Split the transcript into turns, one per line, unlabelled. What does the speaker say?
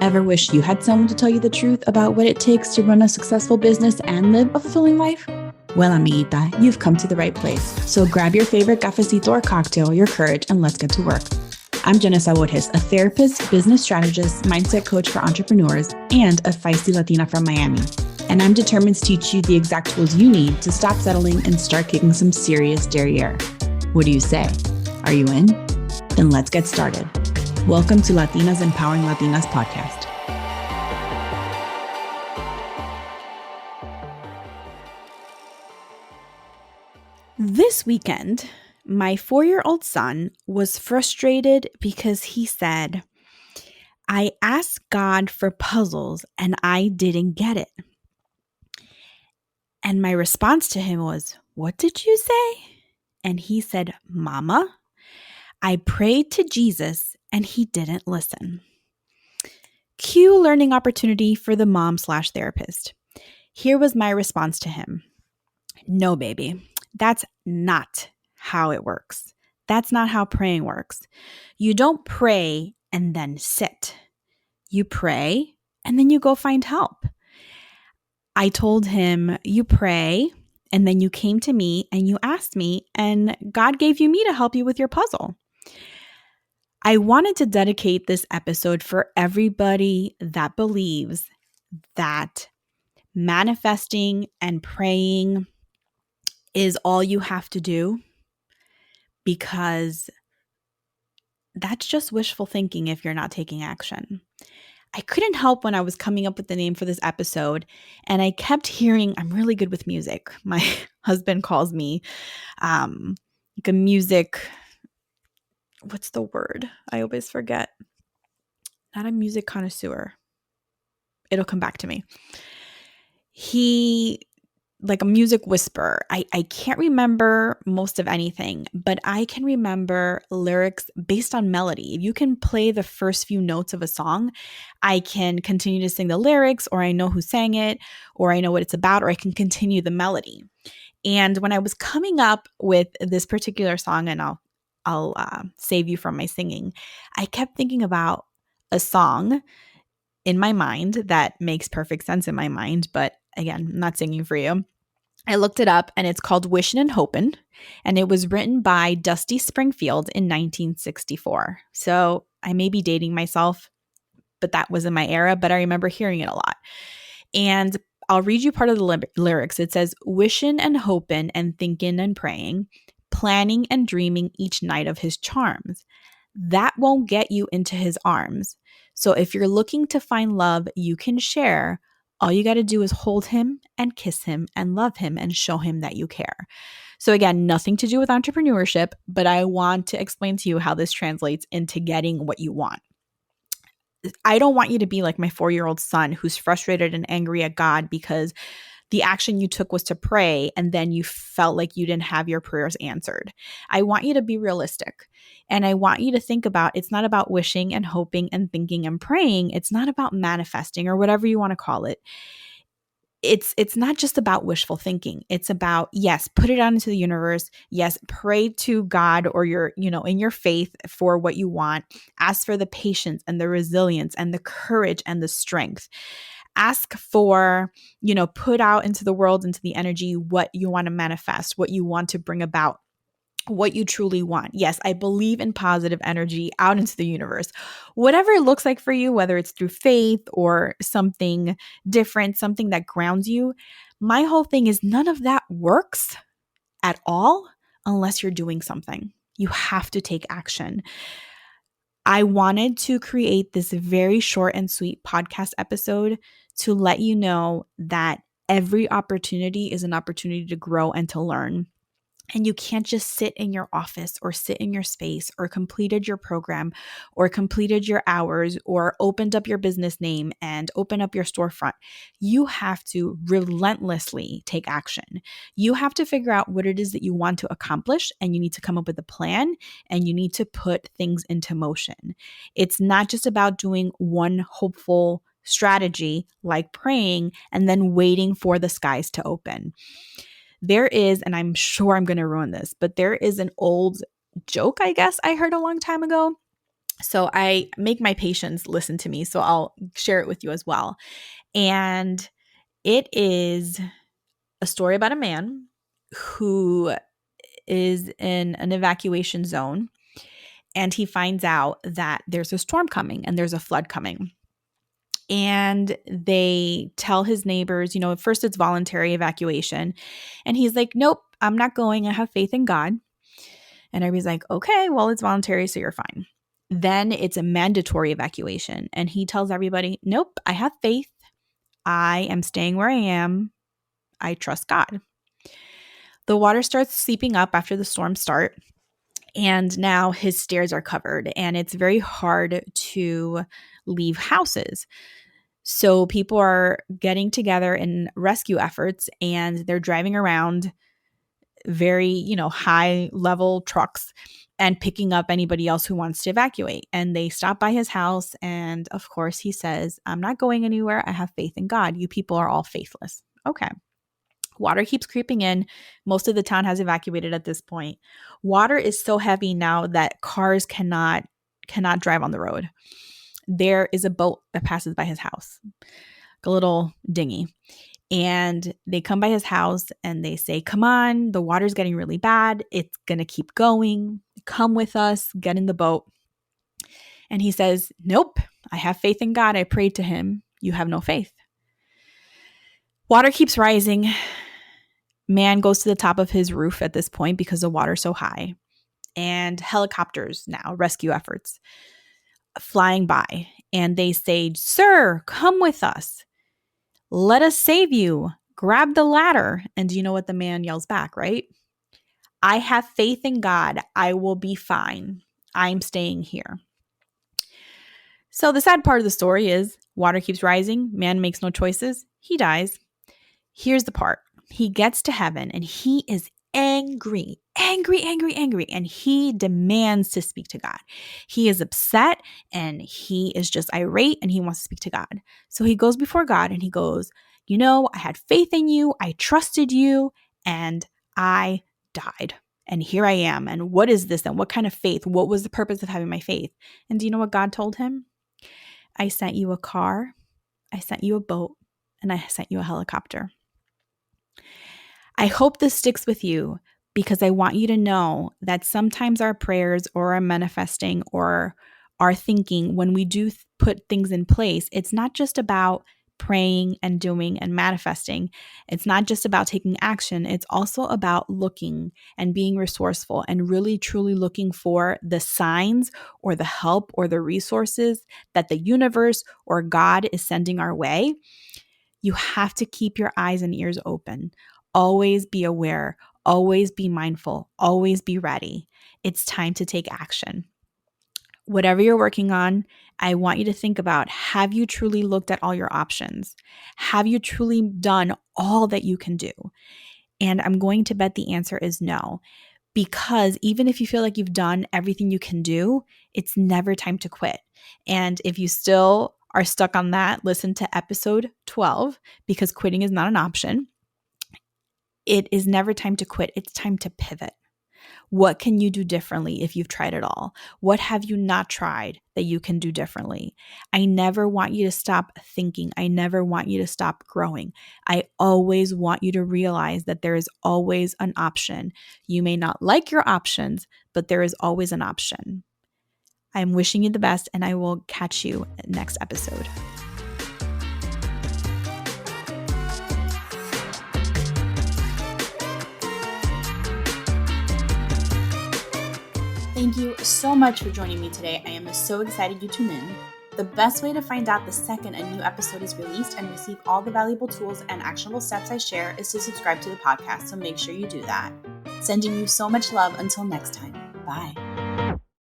Ever wish you had someone to tell you the truth about what it takes to run a successful business and live a fulfilling life? Well, amiguita, you've come to the right place. So grab your favorite cafecito or cocktail, your courage, and let's get to work. I'm Jenna Sabores, a therapist, business strategist, mindset coach for entrepreneurs, and a feisty Latina from Miami. And I'm determined to teach you the exact tools you need to stop settling and start kicking some serious derriere. What do you say? Are you in? Then let's get started. Welcome to Latinas Empowering Latinas podcast. This weekend, my 4-year-old son was frustrated because he said, I asked God for puzzles and I didn't get it. And my response to him was, what did you say? And he said, Mama, I prayed to Jesus and he didn't listen. Cue learning opportunity for the mom/therapist. Here was my response to him. No, baby, that's not how it works. That's not how praying works. You don't pray and then sit. You pray and then you go find help. I told him, you pray and then you came to me and you asked me and God gave you me to help you with your puzzle. I wanted to dedicate this episode for everybody that believes that manifesting and praying is all you have to do, because that's just wishful thinking if you're not taking action. I couldn't help when I was coming up with the name for this episode, and I kept hearing, I'm really good with music. My husband calls me like a music, what's the word? I always forget. Not a music connoisseur. It'll come back to me. He, like a music whisperer. I can't remember most of anything, but I can remember lyrics based on melody. If you can play the first few notes of a song, I can continue to sing the lyrics, or I know who sang it, or I know what it's about, or I can continue the melody. And when I was coming up with this particular song, and I'll save you from my singing, I kept thinking about a song in my mind that makes perfect sense in my mind, but again, I'm not singing for you. I looked it up and it's called Wishin' and Hopin', and it was written by Dusty Springfield in 1964. So I may be dating myself, but that was in my era, but I remember hearing it a lot. And I'll read you part of the lyrics. It says, wishin' and hopin' and thinkin' and praying, planning and dreaming each night of his charms. That won't get you into his arms. So if you're looking to find love you can share, all you got to do is hold him and kiss him and love him and show him that you care. So again, nothing to do with entrepreneurship, but I want to explain to you how this translates into getting what you want. I don't want you to be like my 4-year-old son who's frustrated and angry at God because the action you took was to pray and then you felt like you didn't have your prayers answered. I want you to be realistic. And I want you to think about, it's not about wishing and hoping and thinking and praying. It's not about manifesting or whatever you want to call it. It's not just about wishful thinking. It's about, yes, put it out into the universe. Yes, pray to God or in your faith for what you want. Ask for the patience and the resilience and the courage and the strength. Ask for, put out into the world, into the energy, what you want to manifest, what you want to bring about, what you truly want. Yes, I believe in positive energy out into the universe. Whatever it looks like for you, whether it's through faith or something different, something that grounds you. My whole thing is none of that works at all unless you're doing something. You have to take action. I wanted to create this very short and sweet podcast episode to let you know that every opportunity is an opportunity to grow and to learn. And you can't just sit in your office or sit in your space or completed your program or completed your hours or opened up your business name and open up your storefront. You have to relentlessly take action. You have to figure out what it is that you want to accomplish, and you need to come up with a plan, and you need to put things into motion. It's not just about doing one hopeful strategy like praying and then waiting for the skies to open. There is, and I'm sure I'm going to ruin this, but there is an old joke, I guess, I heard a long time ago So I make my patients listen to me, so I'll share it with you as well. And it is a story about a man who is in an evacuation zone, and he finds out that there's a storm coming and there's a flood coming. And they tell his neighbors, at first it's voluntary evacuation. And he's like, nope, I'm not going. I have faith in God. And everybody's like, okay, well, it's voluntary, so you're fine. Then it's a mandatory evacuation. And he tells everybody, nope, I have faith. I am staying where I am. I trust God. The water starts seeping up after the storms start. And now his stairs are covered, and it's very hard to leave houses. So people are getting together in rescue efforts, and they're driving around very, high level trucks and picking up anybody else who wants to evacuate. And they stop by his house. And of course, he says, I'm not going anywhere. I have faith in God. You people are all faithless. Okay. Water keeps creeping in. Most of the town has evacuated at this point. Water is so heavy now that cars cannot drive on the road. There is a boat that passes by his house, a little dinghy. And they come by his house and they say, come on, the water's getting really bad. It's going to keep going. Come with us, get in the boat. And he says, nope, I have faith in God. I prayed to him. You have no faith. Water keeps rising. Man goes to the top of his roof at this point because the water's so high. And helicopters now, rescue efforts, flying by. And they say, sir, come with us. Let us save you. Grab the ladder. And do you know what the man yells back, right? I have faith in God. I will be fine. I'm staying here. So the sad part of the story is water keeps rising. Man makes no choices. He dies. Here's the part. He gets to heaven and he is angry. And he demands to speak to God. He is upset and he is just irate and he wants to speak to God. So he goes before God and he goes, I had faith in you. I trusted you and I died. And here I am. And what is this? And what kind of faith? What was the purpose of having my faith? And do you know what God told him? I sent you a car. I sent you a boat. And I sent you a helicopter. I hope this sticks with you because I want you to know that sometimes our prayers or our manifesting or our thinking, when we do put things in place, it's not just about praying and doing and manifesting. It's not just about taking action. It's also about looking and being resourceful and really truly looking for the signs or the help or the resources that the universe or God is sending our way. You have to keep your eyes and ears open. Always be aware, always be mindful, always be ready. It's time to take action. Whatever you're working on, I want you to think about, have you truly looked at all your options? Have you truly done all that you can do? And I'm going to bet the answer is no, because even if you feel like you've done everything you can do, it's never time to quit. And if you still are stuck on that, listen to episode 12, because quitting is not an option. It is never time to quit. It's time to pivot. What can you do differently if you've tried it all? What have you not tried that you can do differently? I never want you to stop thinking. I never want you to stop growing. I always want you to realize that there is always an option. You may not like your options, but there is always an option. I'm wishing you the best, and I will catch you next episode. Thank you so much for joining me today. I am so excited you tuned in. The best way to find out the second a new episode is released and receive all the valuable tools and actionable steps I share is to subscribe to the podcast, so make sure you do that. Sending you so much love until next time. Bye.